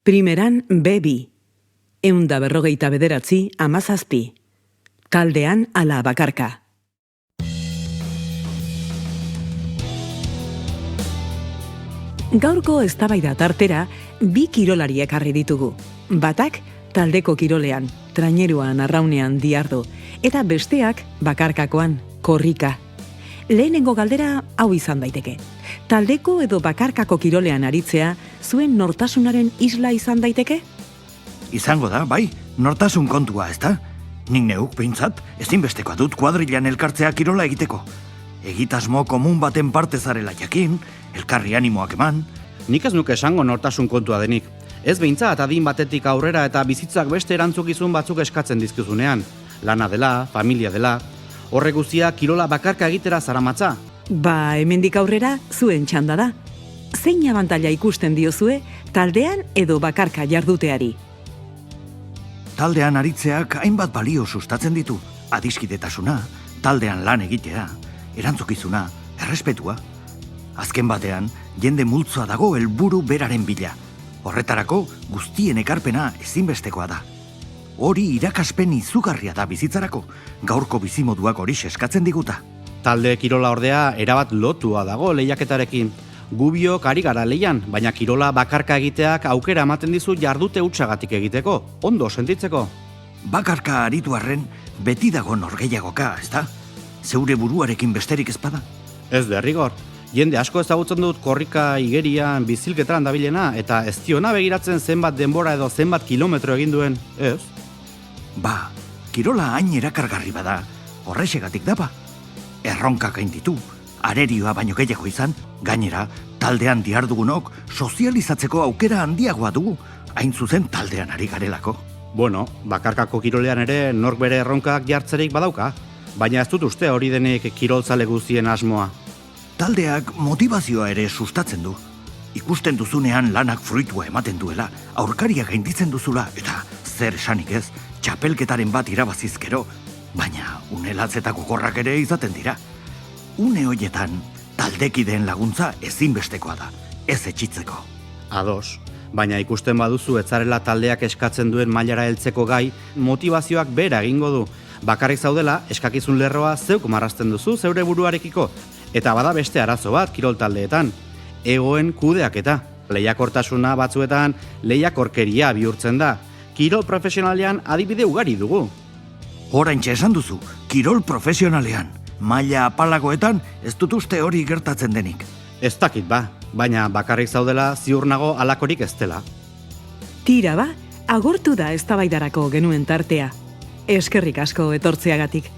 Primeran B2, 159 taldean ala bakarka. Gaurko eztabaida tartera bi kirolari ekarri ditugu. Batak taldeko kirolean, traineruan arraunean diardu, eta besteak bakarkakoan, korrika. Lehenengo galdera hau izan daiteke. Taldeko edo bakarkako kirolean aritzea zuen nortasunaren isla izan daiteke? Izango da, bai, nortasun kontua, ezta? Nik neuk behintzat, ezinbestekoa dut kuadrilan elkartzea kirola egiteko. Egitasmo komun baten parte zarela jakin, elkarri animoak eman. Nik ez nuke esango nortasun kontua denik. Ez behintzat adin batetik aurrera eta bizitzak beste erantzukizun batzuk eskatzen dizkizunean. Lana dela, familia dela. Horre guztia kirola bakarka egitera zaramatza. Ba, hemendik aurrera zuen txanda da. Zein abantaila ikusten diozue taldean edo bakarka jarduteari? Taldean aritzeak hainbat balio sustatzen ditu. Adiskidetasuna, taldean lan egitea, erantzukizuna, errespetua. Azken batean, jende multzoa dago helburu beraren bila. Horretarako guztien ekarpena ezinbestekoa da. Hori irakaspen izugarria da bizitzarako, gaurko bizimoduak hori eskatzen diguta. Talde kirola ordea erabat lotua dago lehiaketarekin. Gubiok ari gara lehian, baina kirola bakarka egiteak aukera ematen dizu jardute hutsagatik egiteko, ondo sentitzeko. Bakarka aritu arren, beti dago norgehiagoka, ezta? Zeure buruarekin besterik ezpada? Ez derrigor. Jende asko ezagutzen dut korrika igerian bizilketan dabilena eta ez diona begiratzen zenbat denbora edo zenbat kilometro egin duen, ez? Ba, kirola hain erakargarri bada, horrexegatik daba. Erronkak hain ditu, arerioa baino gehiago izan, gainera, taldean dihardugunok sozializatzeko aukera handiagoa dugu, hain zuzen taldean ari garelako. Bueno, bakarkako kirolean ere nork bere erronkak jartzerik badauka, baina ez dut uste hori denik kiroltzale guztien asmoa. Taldeak motivazioa ere sustatzen du. Ikusten duzunean lanak fruitua ematen duela, aurkaria gainditzen duzula, eta zer esanik ez, txapelketaren bat irabazizkero, baina unelatzetako gorrak ere izaten dira. Une hoietan, taldekideen laguntza ezinbestekoa da, ez etxitzeko. Ados, baina ikusten baduzu etzarela taldeak eskatzen duen mailara heltzeko gai, motivazioak bera egingo du. Bakarrik zaudela, eskakizun lerroa zeuk marrazten duzu zeure buruarekiko, eta bada beste arazo bat kirol taldeetan, egoen kudeaketa. Lehiakortasuna batzuetan lehiakorkeria bihurtzen da. Kirol profesionalean adibide ugari dugu. Oraintxe esan duzu, kirol profesionalean, maila apalagoetan ez dut uste hori gertatzen denik. Ez dakit ba, baina bakarrik zaudela ziur nago halakorik ez dela. Tira ba, agortu da eztabaidarako genuen tartea. Eskerrik asko etortzeagatik.